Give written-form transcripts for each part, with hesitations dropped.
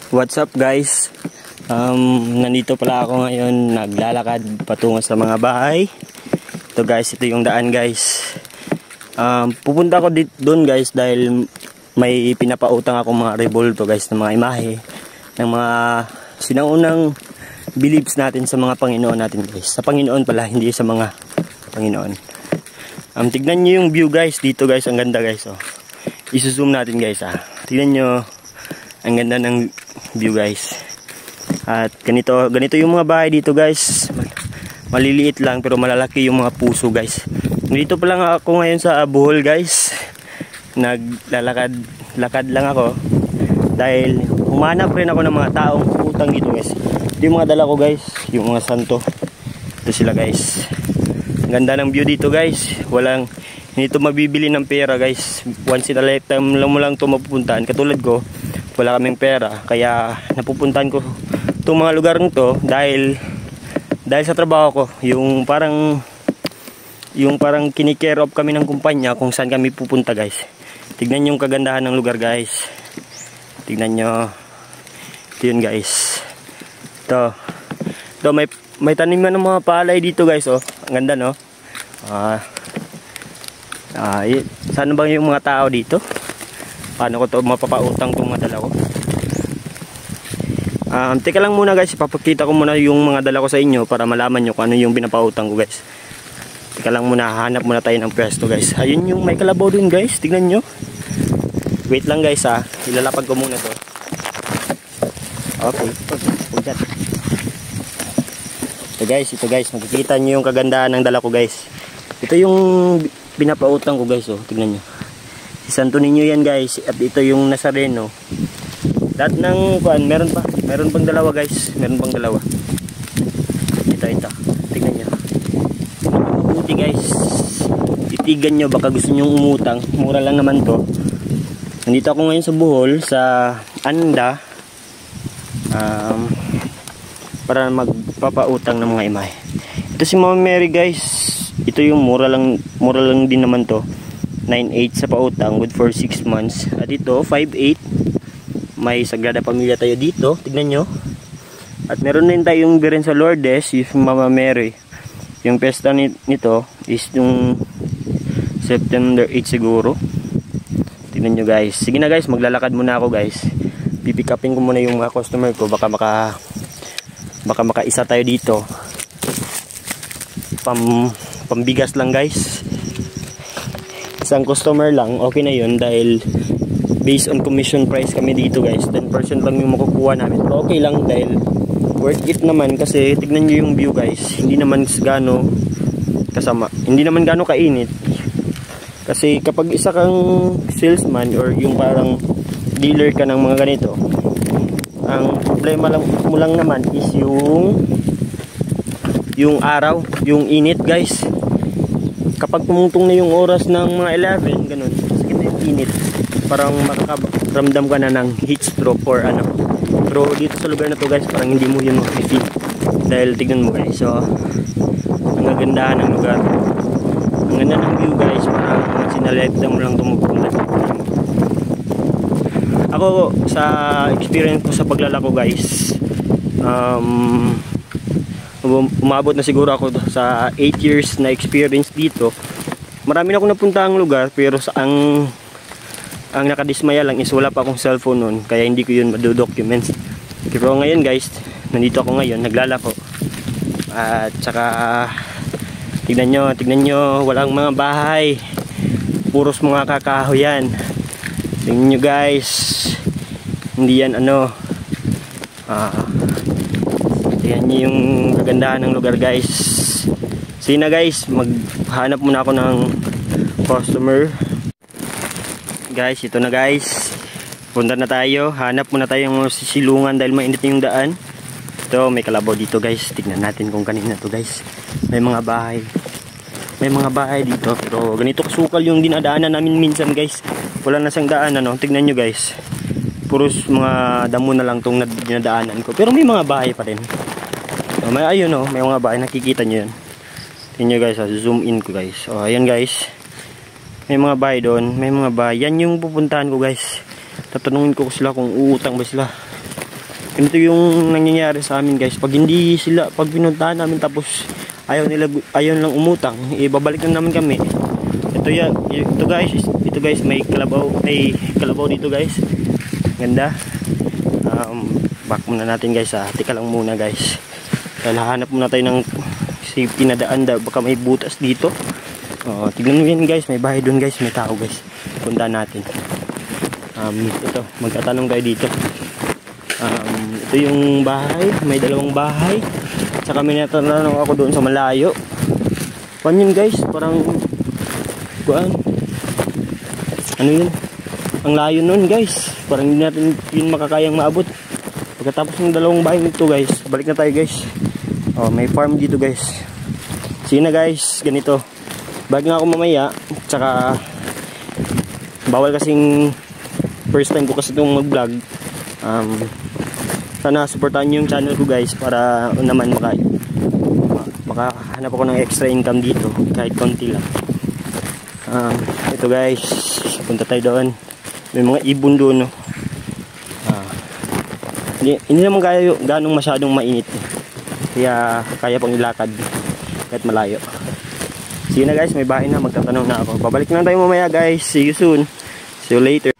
What's up guys? Nandito pala ako ngayon, naglalakad patungo sa mga bahay. Ito guys, ito yung daan guys. Pupunta ako doon guys dahil may pinapautang ako mga revolto guys ng mga imahe ng mga sinaunang beliefs natin sa mga Panginoon natin guys. Sa Panginoon pala, hindi sa mga Panginoon. Tignan nyo yung view guys dito guys, ang ganda guys. I-zoom natin guys Tignan nyo, ang ganda ng view guys. At ganito yung mga bahay dito guys. Maliliit lang pero malalaki yung mga puso guys. Dito pa lang ako ngayon sa Bohol guys. Naglalakad lang ako dahil humanap rin ako ng mga taong utang dito guys. Yung mga dala ko guys, yung mga santo. Ito sila guys. Ang ganda ng view dito guys. Hindi ito mabibili ng pera guys. Once in a lifetime lang mo lang ito mapupuntahan. Katulad ko, wala kaming pera. Kaya napupuntahan ko itong mga lugar nito dahil sa trabaho ko. Yung parang kinikare off kami ng kumpanya kung saan kami pupunta guys. Tignan nyo yung kagandahan ng lugar guys. Tignan nyo. Ito yun guys. Ito may taniman ng mga palay dito guys. Ang ganda no. Saan ba yung mga tao dito? Paano ko to mapapautang itong mga dala ko? Teka lang muna guys, ipapakita ko muna yung mga dala ko sa inyo para malaman nyo kung ano yung pinapautang ko guys. Teka lang muna, hanap muna tayo ng pwesto guys. Ayun yung may kalabaw dun guys, tignan nyo. Wait lang guys ilalapag ko muna to. Okay, ito guys, makikita nyo yung kagandahan ng dala ko guys. Ito yung pinapautang ko guys, tignan nyo. Si Santo Niño yan guys, at ito yung Nazareno. Lahat ng meron pang dalawa guys, meron pang dalawa. Ito, tignan nyo. Mabuti guys, titigan nyo, baka gusto nyo umutang, mura lang naman to. Nandito ako ngayon sa Bohol, sa Anda, para magpapautang ng mga imahe. Ito si Mama Mary guys. Ito yung mura lang din naman to. 9.8 sa pautang, good for 6 months. At ito 5.8. May Sagrada Pamilya tayo dito, tignan nyo. At meron din tayong Birhen sa Lourdes, yung Mama Mary. Yung pesta nito is yung September 8 siguro. Tignan nyo guys. Sige na guys, maglalakad muna ako guys. Pipick upin ko muna yung mga customer ko. Baka makaisa tayo dito. Pambigas lang guys. Isang customer lang, okay na yun dahil based on commission price kami dito guys. 10% lang yung makukuha namin. Pero okay lang dahil worth it naman kasi tignan nyo yung view guys. Hindi naman gaano kainit. Kasi kapag isa kang salesman or yung parang dealer ka ng mga ganito, ang problema mo lang naman is yung araw, yung init guys. Kapag pumutong na yung oras ng mga 11, ganun, sakit na yung init. Parang makakaramdam ka na ng heat stroke or ano. Pero dito sa lugar na to guys, parang hindi mo yun makikita. Dahil tignan mo guys, ang gagandahan ng lugar. Ang ganda ng view guys, parang sinaliptan mo lang tumupunta. Ako, sa experience ko sa paglalako guys, umabot na siguro ako sa 8 years na experience dito. Marami na akong napuntahang lugar pero ang nakadismaya lang is wala pa akong cellphone noon, kaya hindi ko yun madodocument. Pero ngayon guys, nandito ako ngayon, naglalako. At saka tignan nyo, walang mga bahay. Puros mga kakahoy yan. Tignan nyo guys. Hindi yan tignan nyo yung kagandahan ng lugar guys. Sige na guys, maghanap muna ako ng customer. Guys, ito na guys. Punta na tayo. Hanap muna tayo ng sisilungan dahil mainit yung daan. Ito, may kalabaw dito guys. Tignan natin kung kanina to guys. May mga bahay. May mga bahay dito. Pero ganito kasukal yung dinadaanan namin minsan guys. Wala na siyang daan Tignan nyo guys. Puros mga damo na lang itong dinadaanan ko. Pero may mga bahay pa rin. May may mga bahay. Nakikita nyo yun. Tignan nyo guys. Zoom in ko guys. Ayan guys. May mga bahay doon. May mga bahay. Yan yung pupuntahan ko guys. Tatanungin ko sila kung uutang ba sila. ganito yung nangyayari sa amin guys. Pag hindi sila, pag pinuntahan namin tapos ayaw lang umutang, ibabalik na naman kami. Ito guys, may kalabaw dito guys. Ganda. Back muna natin guys, tika lang muna guys. Dahil hanap muna tayo ng safety na daan, baka may butas dito. Tignan mo yan guys, may bahay doon guys, may tao guys. Punta natin. Ito, magtatanong tayo dito. Ito yung bahay, may dalawang bahay. Tsaka may natanong ako doon sa malayo. Pan yun guys, parang ano yun? Ang layo nun guys. Parang hindi natin yun makakayang maabot. Pagkatapos ng dalawang bahay nito guys, balik na tayo guys. May farm dito guys. Sige na guys, ganito. Balik nga ako mamaya. Tsaka bawal kasing first time ko kasi itong mag-vlog. Sana supportahan nyo yung channel ko guys para naman makahanap ako ng extra income dito kahit konti lang. Ito guys, punta tayo doon. May mga ibon doon, no? Hindi naman ganong masyadong mainit, kaya kaya pang ilakad kahit malayo. See you na guys, may bahay na, magtatanong na ako. Babalik na tayo mamaya guys. See you soon. See you later.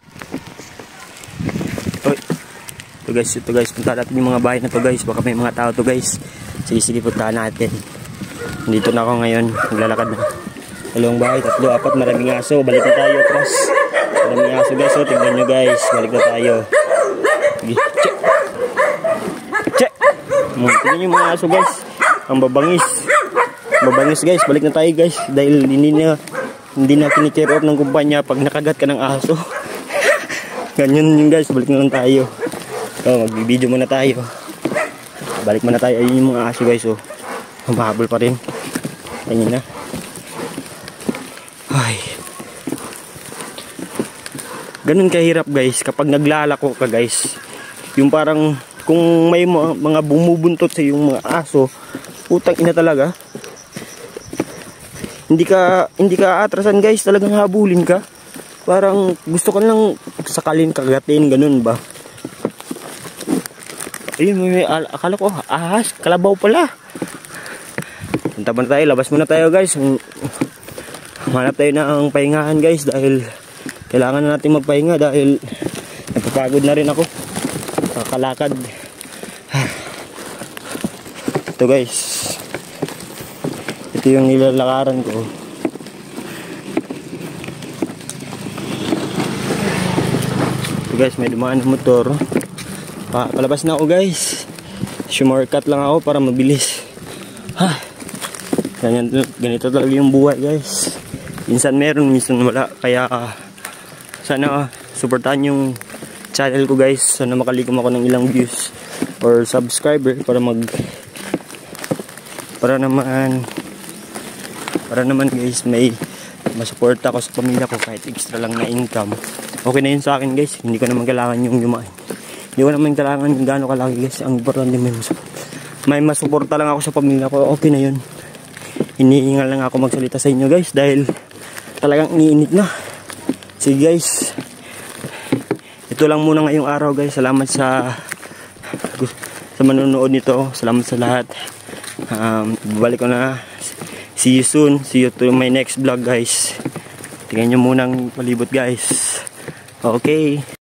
Ito guys, punta natin yung mga bahay na to guys. Baka may mga tao to guys. Sige, puntahan natin. Dito na ako ngayon, naglalakad na. Dalawang bahay, 3, 4, maraming aso. Balik na tayo, cross. Maraming aso guys, tignan nyo guys. Balik na tayo. Check! Tignan nyo yung mga aso guys. Ang babangis guys, balik na tayo guys. Dahil hindi na kini-check up ng kumpanya pag nakagat ka ng aso. Ganyan yun guys, balik na lang tayo. Magbibideo muna tayo. Balik muna tayo. Ayun yung mga aso guys. Mahabol pa rin. Ganyan na. Ay. Ganun kahirap guys kapag naglalako ka guys. Yung parang kung may mga bumubuntot sa yung mga aso, utang ina talaga. Hindi ka atrasan guys, talagang habulin ka. Parang gusto ka lang sakalin, kagatin, ganun ba? Ayun, akala ko ahas, kalabaw pala. Punta muna tayo, labas muna tayo guys. Hanap tayo ng pahingahan guys dahil kailangan na natin magpahinga dahil napapagod na rin ako. Kakalakad. Ito guys. Ito yung nilalakaran ko. Ito guys, may dumaan ng motor. Palabas na ako guys. Shortcut lang ako para mabilis. Ganito talaga yung buhay guys. Minsan meron, minsan wala. Kaya sana supportahan yung channel ko guys. Sana makalikom ako ng ilang views or subscriber para naman guys may masuporta ako sa pamilya ko kahit extra lang na income. Okay na yun sa akin guys. Hindi ko naman kailangan yung yumain. Hindi ko naman kailangan yung gano'n kalaki guys. Ang importante may masuporta lang ako sa pamilya ko. Okay na yun. Hinihingal lang ako magsalita sa inyo guys dahil talagang iniinit na. Sige guys, ito lang muna ngayong araw guys. Salamat sa manonood nito. Salamat sa lahat. Babalik ko na. See you soon. See you to my next vlog guys. Tingnan nyo munang palibot guys. Okay.